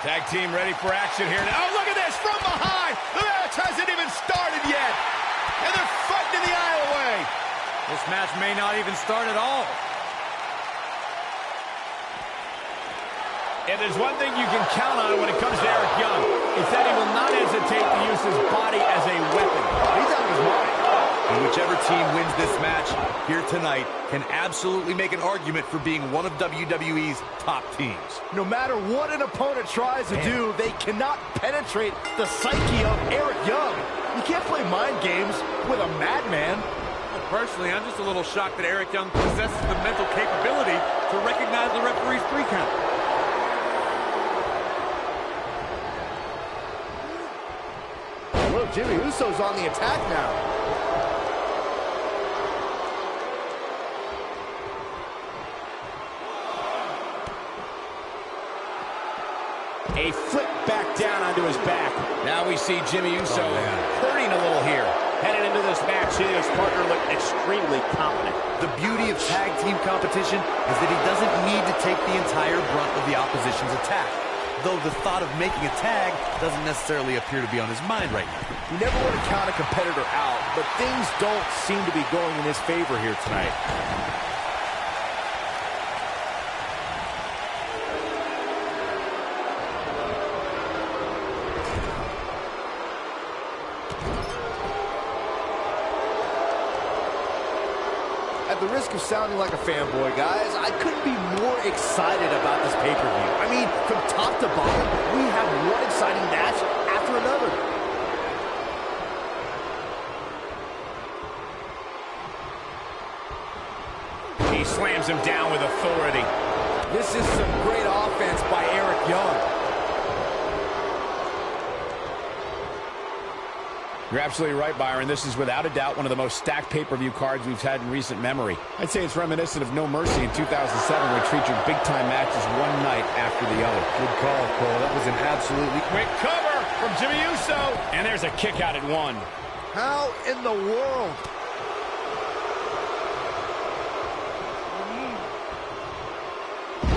Tag team ready for action here. Oh, look at this, from behind. The match hasn't even started yet. And they're fighting in the aisleway. This match may not even start at all. And there's one thing you can count on when it comes to Eric Young. It's that he will not hesitate to use his body as a weapon. He's out of his mind. And whichever team wins this match here tonight can absolutely make an argument for being one of WWE's top teams. No matter what an opponent tries to do, they cannot penetrate the psyche of Eric Young. You can't play mind games with a madman. Personally, I'm just a little shocked that Eric Young possesses the mental capability to recognize the referee's 3 count. Look, Jimmy Uso's on the attack now. A flip back down onto his back. Now we see Jimmy Uso hurting a little here. Headed into this match, he and his partner look extremely confident. The beauty of tag team competition is that he doesn't need to take the entire brunt of the opposition's attack. Though the thought of making a tag doesn't necessarily appear to be on his mind right now. You never want to count a competitor out, but things don't seem to be going in his favor here tonight. At the risk of sounding like a fanboy, guys, I couldn't be more excited about this pay-per-view. I mean, from top to bottom, we have one exciting match after another. He slams him down with authority. This is some great offense by Eric Young. You're absolutely right, Byron. This is without a doubt one of the most stacked pay-per-view cards we've had in recent memory. I'd say it's reminiscent of No Mercy in 2007, which featured big-time matches one night after the other. Good call, Cole. That was an absolutely Quick cover from Jimmy Uso. And there's a kick out at 1. How in the world?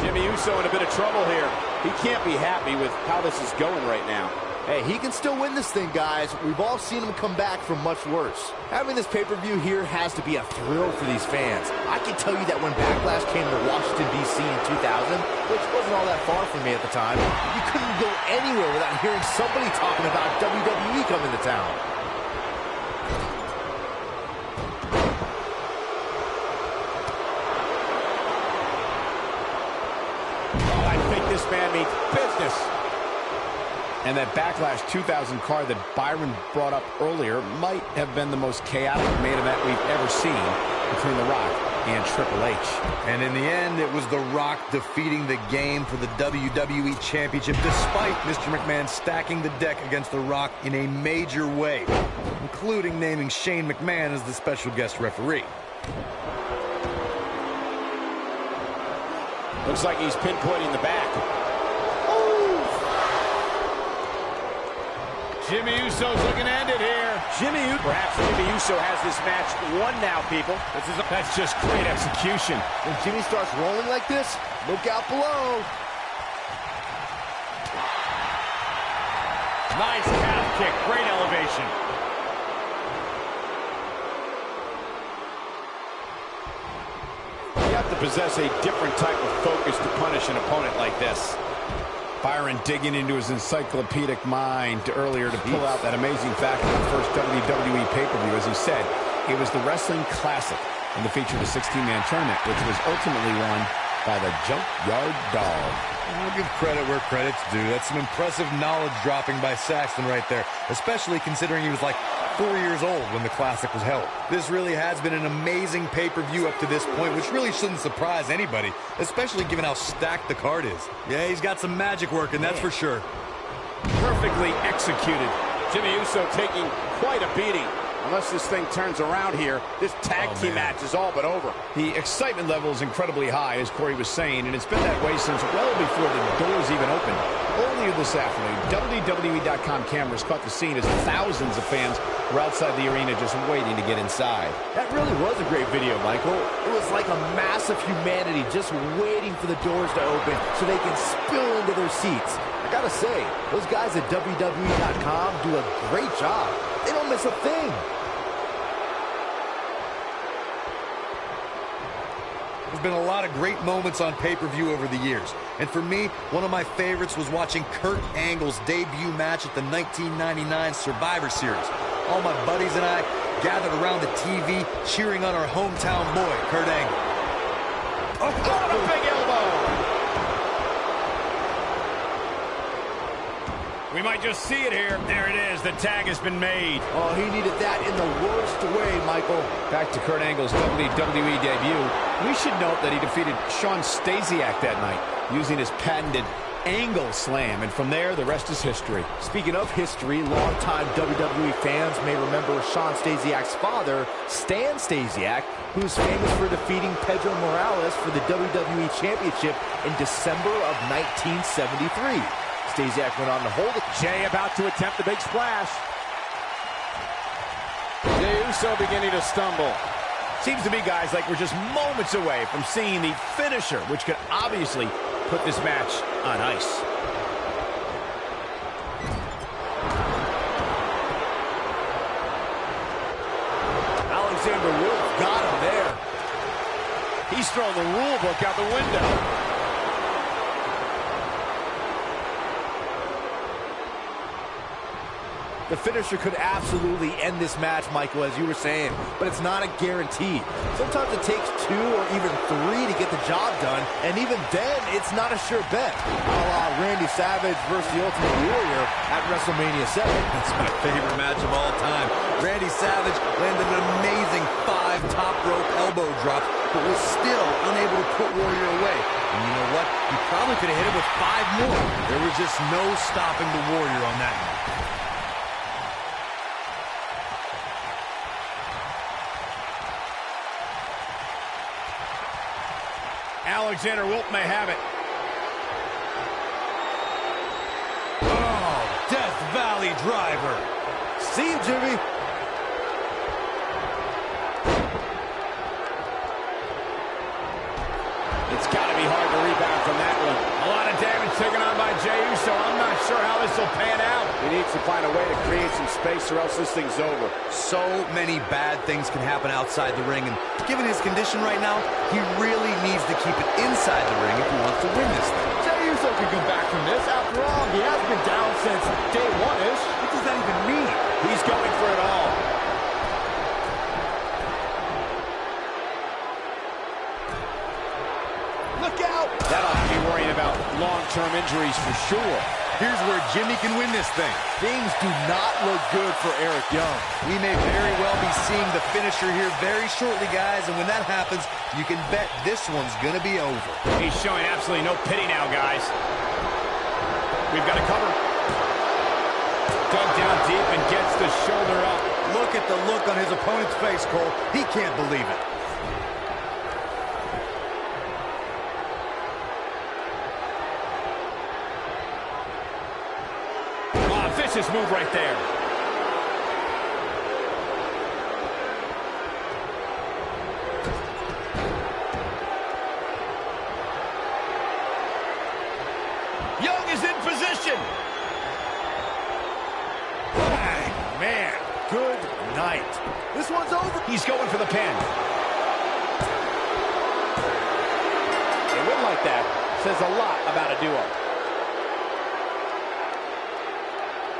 Jimmy Uso in a bit of trouble here. He can't be happy with how this is going right now. Hey, he can still win this thing, guys. We've all seen him come back from much worse. Having this pay-per-view here has to be a thrill for these fans. I can tell you that when Backlash came to Washington, D.C. in 2000, which wasn't all that far from me at the time, you couldn't go anywhere without hearing somebody talking about WWE coming to town. Oh, I think this man means business. And that Backlash 2000 card that Byron brought up earlier might have been the most chaotic main event we've ever seen between The Rock and Triple H. And in the end, it was The Rock defeating the game for the WWE Championship, despite Mr. McMahon stacking the deck against The Rock in a major way, including naming Shane McMahon as the special guest referee. Looks like he's pinpointing the back. Jimmy Uso's looking to end it here. Perhaps Jimmy Uso has this match won now, people. That's just great execution. When Jimmy starts rolling like this, look out below. Nice calf kick, great elevation. You have to possess a different type of focus to punish an opponent like this. Byron digging into his encyclopedic mind earlier to pull out that amazing fact of the first WWE pay-per-view. As he said, it was the Wrestling Classic, and it featured a 16-man tournament, which was ultimately won by the Junkyard Dog. I'll give credit where credit's due. That's some impressive knowledge dropping by Saxton right there, especially considering he was like 4 years old when the Classic was held. This really has been an amazing pay-per-view up to this point, which really shouldn't surprise anybody, especially given how stacked the card is. Yeah, he's got some magic working, that's for sure. Perfectly executed. Jimmy Uso taking quite a beating. Unless this thing turns around here, this tag team match is all but over. The excitement level is incredibly high, as Corey was saying, and it's been that way since well before the doors even opened. Earlier this afternoon, WWE.com cameras caught the scene as thousands of fans were outside the arena just waiting to get inside. That really was a great video, Michael. It was like a mass of humanity just waiting for the doors to open so they can spill into their seats. I gotta say, those guys at WWE.com do a great job. They don't miss a thing. There's been a lot of great moments on pay-per-view over the years. And for me, one of my favorites was watching Kurt Angle's debut match at the 1999 Survivor Series. All my buddies and I gathered around the TV cheering on our hometown boy, Kurt Angle. Oh, what a big elbow! We might just see it here. There it is. The tag has been made. Oh, he needed that in the worst way, Michael. Back to Kurt Angle's WWE debut. We should note that he defeated Shawn Stasiak that night using his patented angle slam. And from there, the rest is history. Speaking of history, longtime WWE fans may remember Shawn Stasiak's father, Stan Stasiak, who's famous for defeating Pedro Morales for the WWE Championship in December of 1973. Stasiak went on to hold it. Jay about to attempt the big splash. Jey Uso beginning to stumble. Seems to me, guys, like we're just moments away from seeing the finisher, which could obviously put this match on ice. Alexander Wolf got him there. He's throwing the rule book out the window. The finisher could absolutely end this match, Michael, as you were saying, but it's not a guarantee. Sometimes it takes 2 or even 3 to get the job done, and even then, it's not a sure bet. A la Randy Savage versus the Ultimate Warrior at WrestleMania 7. That's my favorite match of all time. Randy Savage landed an amazing 5 top rope elbow drops, but was still unable to put Warrior away. And you know what? He probably could have hit him with 5 more. There was just no stopping the Warrior on that night. Alexander Wolf may have it. Oh, Death Valley Driver. See you, Jimmy. It's got to be hard to rebound from that one. A lot of damage taken on by Jey Uso. I'm not sure how this will pan out. He needs to find a way to create some space or else this thing's over. So many bad things can happen outside the ring, and given his condition right now, he really needs to keep it inside the ring if he wants to win this thing. Jey Uso can come back from this. After all, he has been down since day 1-ish. What does that even mean? He's going for it all. Look out! That ought to be worrying about long-term injuries for sure. Here's where Jimmy can win this thing. Things do not look good for Eric Young. We may very well be seeing the finisher here very shortly, guys, and when that happens, you can bet this one's gonna be over. He's showing absolutely no pity now, guys. We've got to cover. Dug down deep and gets the shoulder up. Look at the look on his opponent's face, Cole. He can't believe it. Vicious move right there. Young is in position. Dang, man, good night. This one's over. He's going for the pin. A win like that says a lot about a duo.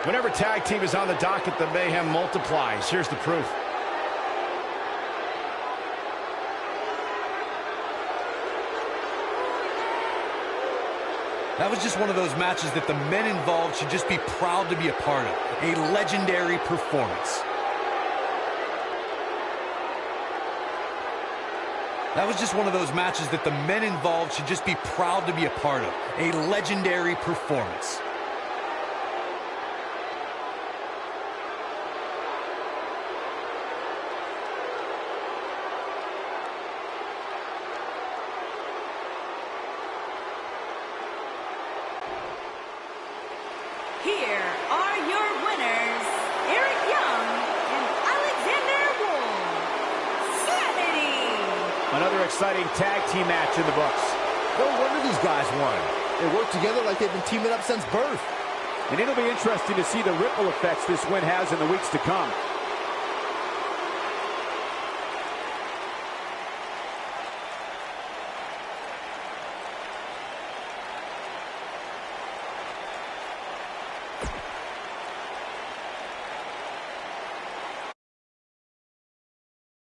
Whenever tag team is on the docket, the mayhem multiplies. Here's the proof. That was just one of those matches that the men involved should just be proud to be a part of. A legendary performance. That was just one of those matches that the men involved should just be proud to be a part of. A legendary performance. Here are your winners, Eric Young and Alexander Wolf. Sanity! Another exciting tag team match in the books. No wonder these guys won. They work together like they've been teaming up since birth. And it'll be interesting to see the ripple effects this win has in the weeks to come.